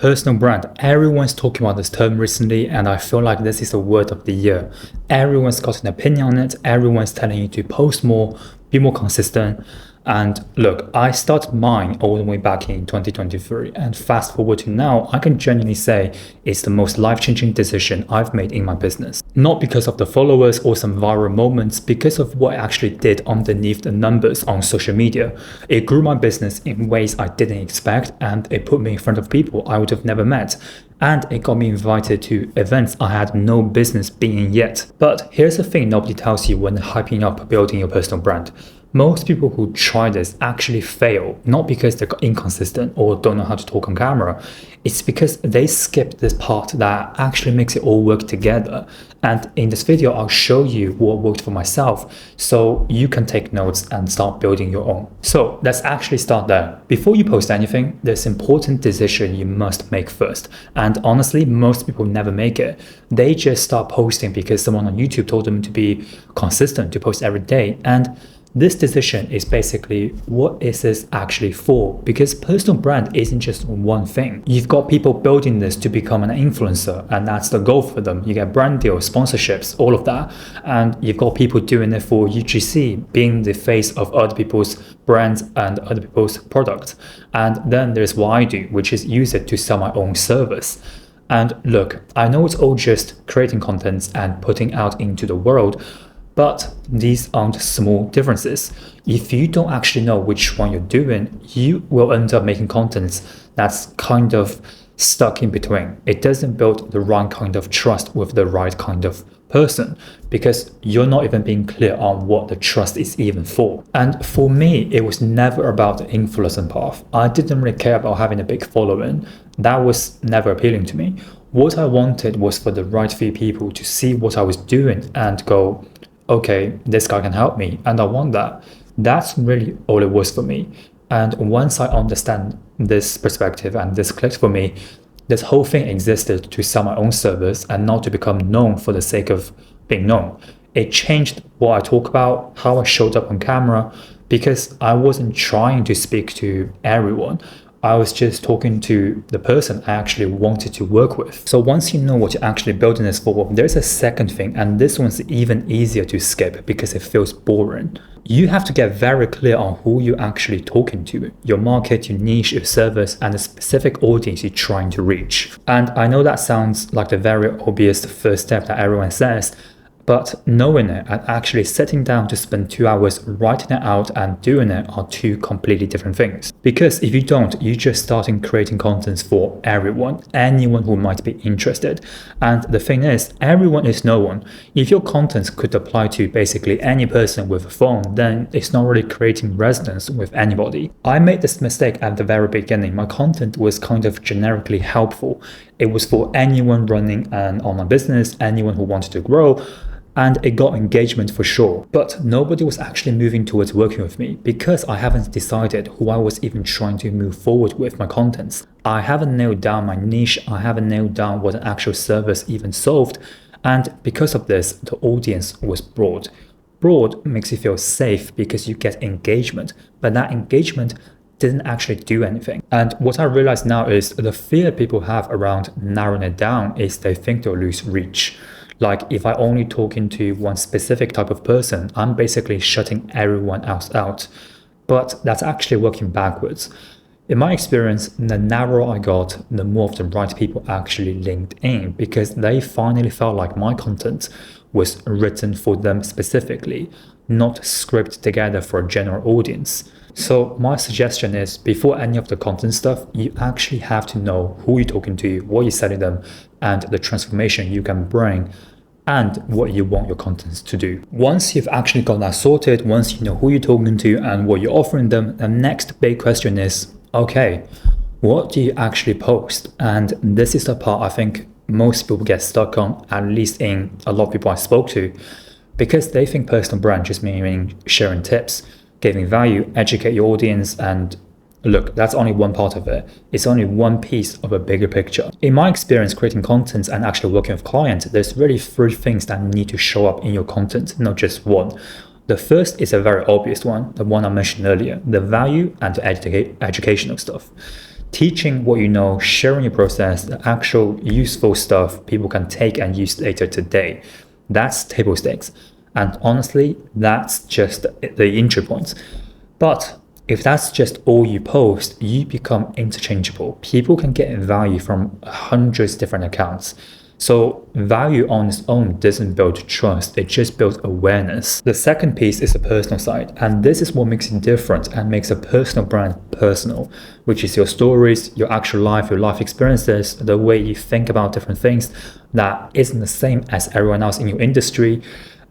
Personal brand. Everyone's talking about this term recently, and I feel like this is the word of the year. Everyone's got an opinion on it. Everyone's telling you to post more, be more consistent. And look, I started mine all the way back in 2023, and fast forward to now, I can genuinely say it's the most life-changing decision I've made in my business. Not because of the followers or some viral moments, because of what I actually did underneath the numbers on social media. It grew my business in ways I didn't expect, and it put me in front of people I would have never met. And it got me invited to events I had no business being in yet. But here's the thing nobody tells you when hyping up building your personal brand. Most people who try this actually fail, not because they're inconsistent or don't know how to talk on camera. It's because they skip this part that actually makes it all work together. And in this video, I'll show you what worked for myself so you can take notes and start building your own. So let's actually start there. Before you post anything, there's an important decision you must make first. And honestly, most people never make it. They just start posting because someone on YouTube told them to be consistent, to post every day. And this decision is basically, what is this actually for? Because personal brand isn't just one thing. You've got people building this to become an influencer, and that's the goal for them. You get brand deals, sponsorships, all of that. And you've got people doing it for UGC, being the face of other people's brands and other people's products. And then there's what I do, which is use it to sell my own service. And look, I know it's all just creating contents and putting out into the world, but these aren't small differences. If you don't actually know which one you're doing, you will end up making contents that's kind of stuck in between. It doesn't build the right kind of trust with the right kind of person, because you're not even being clear on what the trust is even for. And for me, it was never about the influencer path. I didn't really care about having a big following. That was never appealing to me. What I wanted was for the right few people to see what I was doing and go, okay, this guy can help me, and I want that. That's really all it was for me. And once I understand this perspective and this clicked for me, this whole thing existed to sell my own service and not to become known for the sake of being known. It changed what I talk about, how I showed up on camera, because I wasn't trying to speak to everyone. I was just talking to the person I actually wanted to work with. So once you know what you're actually building this for, there's a second thing, and this one's even easier to skip because it feels boring. You have to get very clear on who you're actually talking to, your market, your niche, your service, and the specific audience you're trying to reach. And I know that sounds like the very obvious first step that everyone says, but knowing it and actually sitting down to spend 2 hours writing it out and doing it are two completely different things. Because if you don't, you're just starting creating contents for everyone, anyone who might be interested. And the thing is, everyone is no one. If your contents could apply to basically any person with a phone, then it's not really creating resonance with anybody. I made this mistake at the very beginning. My content was kind of generically helpful. It was for anyone running an online business, anyone who wanted to grow, and it got engagement for sure. But nobody was actually moving towards working with me because I haven't decided who I was even trying to move forward with my contents. I haven't nailed down my niche, I haven't nailed down what an actual service even solved, and because of this, the audience was broad. Broad makes you feel safe because you get engagement, but that engagement didn't actually do anything. And what I realize now is the fear people have around narrowing it down is they think they'll lose reach. Like if I only talk into one specific type of person, I'm basically shutting everyone else out. But that's actually working backwards. In my experience, the narrower I got, the more of the right people actually linked in because they finally felt like my content was written for them specifically, not scripted together for a general audience. So my suggestion is, before any of the content stuff, you actually have to know who you're talking to, what you're selling them, and the transformation you can bring, and what you want your contents to do. Once you've actually got that sorted, once you know who you're talking to and what you're offering them, the next big question is, okay, what do you actually post? And this is the part I think most people get stuck on, at least in a lot of people I spoke to, because they think personal brand just meaning sharing tips, giving value, educate your audience, and look, that's only one part of it. It's only one piece of a bigger picture. In my experience creating content and actually working with clients, there's really three things that need to show up in your content, not just one. The first is a very obvious one, the one I mentioned earlier, the value and the educational stuff. Teaching what you know, sharing your process, the actual useful stuff people can take and use later today. That's table stakes. And honestly, that's just the entry point. But if that's just all you post, you become interchangeable. People can get value from hundreds of different accounts. So value on its own doesn't build trust, it just builds awareness. The second piece is the personal side, and this is what makes it different and makes a personal brand personal, which is your stories, your actual life, your life experiences, the way you think about different things that isn't the same as everyone else in your industry.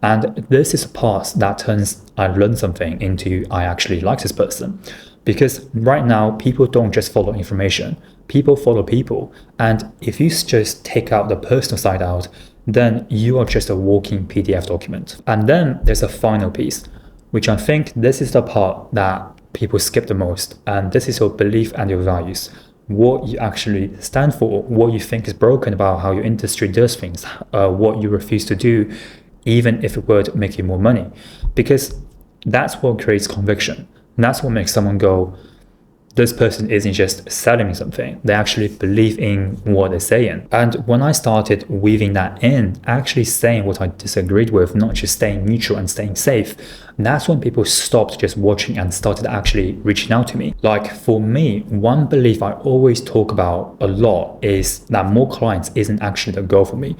And this is a part that turns I learned something into I actually like this person. Because right now, people don't just follow information, people follow people. And if you just take out the personal side out, then you are just a walking PDF document. And then there's a final piece, which I think this is the part that people skip the most. And this is your belief and your values. What you actually stand for, what you think is broken about how your industry does things, what you refuse to do, even if it would make you more money. Because that's what creates conviction. That's what makes someone go, this person isn't just selling me something, they actually believe in what they're saying. And when I started weaving that in, actually saying what I disagreed with, not just staying neutral and staying safe, that's when people stopped just watching and started actually reaching out to me. Like for me, one belief I always talk about a lot is that more clients isn't actually the goal for me,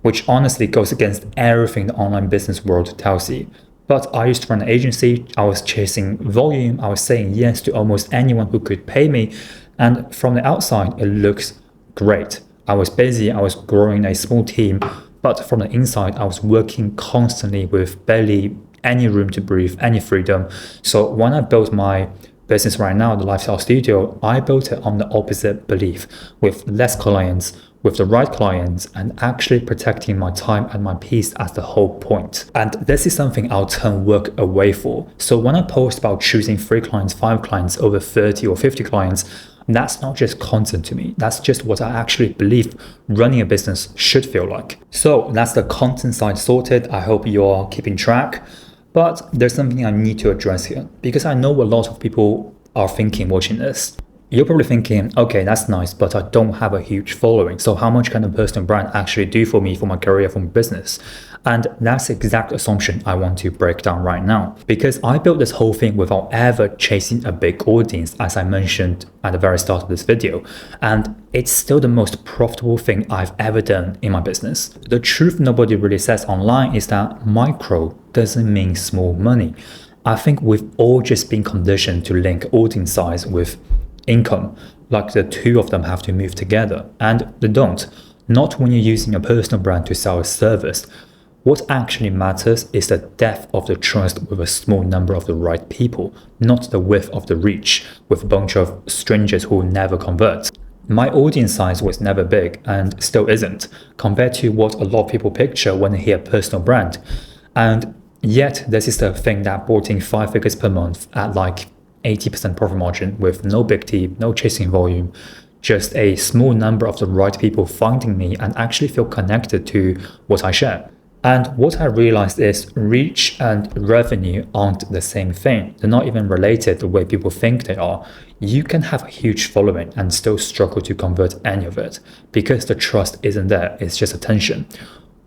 which honestly goes against everything the online business world tells you. But I used to run an agency, I was chasing volume, I was saying yes to almost anyone who could pay me. And from the outside, it looks great. I was busy, I was growing a small team, but from the inside, I was working constantly with barely any room to breathe, any freedom. So when I built my business right now, the Lifestyle Studio, I built it on the opposite belief, with less clients, with the right clients, and actually protecting my time and my peace as the whole point. And this is something I'll turn work away for. So when I post about choosing 3 clients, 5 clients over 30 or 50 clients, that's not just content to me. That's just what I actually believe running a business should feel like. So that's the content side sorted. I hope you're keeping track. But there's something I need to address here, because I know a lot of people are thinking watching this. You're probably thinking, okay, that's nice, but I don't have a huge following. So how much can a personal brand actually do for me, for my career, for my business? And that's the exact assumption I want to break down right now. Because I built this whole thing without ever chasing a big audience, as I mentioned at the very start of this video. And it's still the most profitable thing I've ever done in my business. The truth nobody really says online is that micro doesn't mean small money. I think we've all just been conditioned to link audience size with income, like the two of them have to move together, and they don't. Not when you're using a personal brand to sell a service. What actually matters is the depth of the trust with a small number of the right people, not the width of the reach with a bunch of strangers who will never convert. My audience size was never big and still isn't, compared to what a lot of people picture when they hear personal brand. And yet this is the thing that brought in 5 figures per month at like 80% profit margin with no big team, no chasing volume, just a small number of the right people finding me and actually feel connected to what I share. And what I realized is reach and revenue aren't the same thing. They're not even related the way people think they are. You can have a huge following and still struggle to convert any of it because the trust isn't there, it's just attention.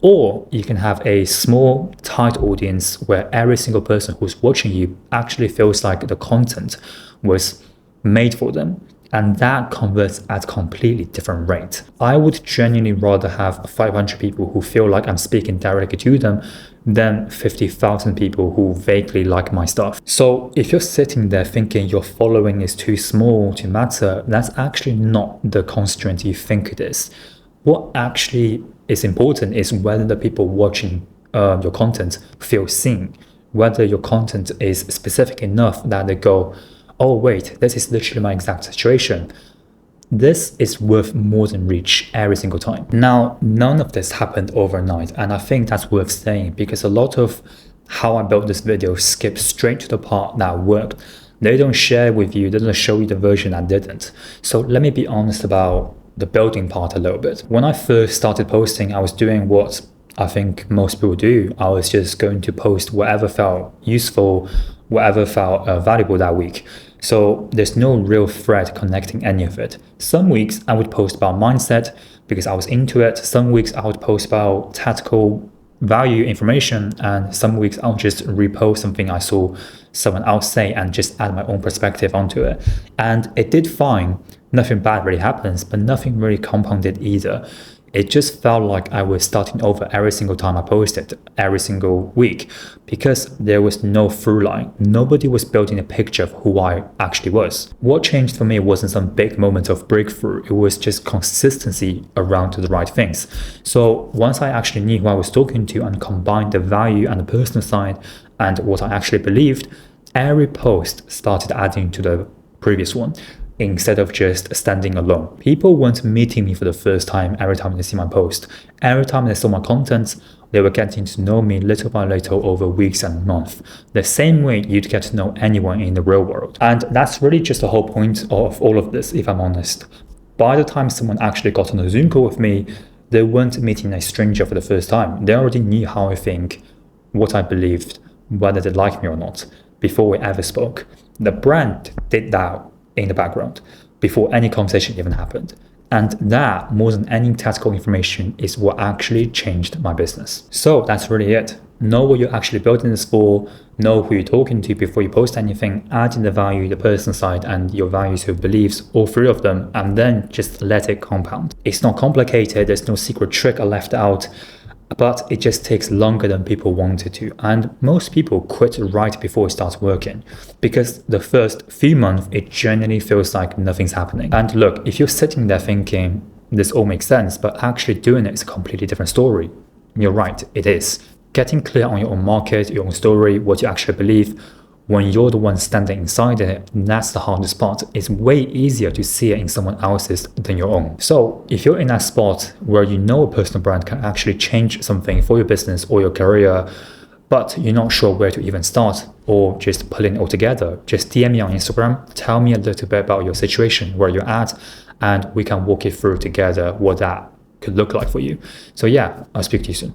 Or you can have a small, tight audience where every single person who's watching you actually feels like the content was made for them. And that converts at a completely different rate. I would genuinely rather have 500 people who feel like I'm speaking directly to them than 50,000 people who vaguely like my stuff. So if you're sitting there thinking your following is too small to matter, that's actually not the constraint you think it is. What actually is important is whether the people watching your content feel seen, whether your content is specific enough that they go, oh wait, this is literally my exact situation. This is worth more than reach every single time. Now, none of this happened overnight, and I think that's worth saying because a lot of how I built this video skips straight to the part that worked. They don't share with you, they don't show you the version that didn't. So let me be honest about the building part a little bit. When I first started posting, I was doing what I think most people do. I was just going to post whatever felt useful, whatever felt valuable that week. So there's no real thread connecting any of it. Some weeks I would post about mindset because I was into it. Some weeks I would post about tactical value information, and some weeks I'll just repost something I saw someone else say and just add my own perspective onto it. And it did fine. Nothing bad really happens, but nothing really compounded either. It just felt like I was starting over every single time I posted, every single week, because there was no through line. Nobody was building a picture of who I actually was. What changed for me wasn't some big moment of breakthrough. It was just consistency around to the right things. So once I actually knew who I was talking to and combined the value and the personal side and what I actually believed, every post started adding to the previous one, instead of just standing alone. People weren't meeting me for the first time every time they see my post. Every time they saw my content, they were getting to know me little by little over weeks and months. The same way you'd get to know anyone in the real world. And that's really just the whole point of all of this, if I'm honest. By the time someone actually got on a Zoom call with me, they weren't meeting a stranger for the first time. They already knew how I think, what I believed, whether they liked me or not, before we ever spoke. The brand did that in the background before any conversation even happened. And that, more than any tactical information, is what actually changed my business. So that's really it. Know what you're actually building this for, know who you're talking to before you post anything, add in the value, the personal side, and your values, your beliefs, all three of them, and then just let it compound. It's not complicated, there's no secret trick I left out, but it just takes longer than people wanted to. And most people quit right before it starts working, because the first few months, it generally feels like nothing's happening. And look, if you're sitting there thinking, this all makes sense, but actually doing it is a completely different story, you're right, it is. Getting clear on your own market, your own story, what you actually believe, when you're the one standing inside it, that's the hardest part. It's way easier to see it in someone else's than your own. So if you're in that spot where you know a personal brand can actually change something for your business or your career, but you're not sure where to even start or just putting it all together, just DM me on Instagram, tell me a little bit about your situation, where you're at, and we can walk it through together what that could look like for you. So yeah, I'll speak to you soon.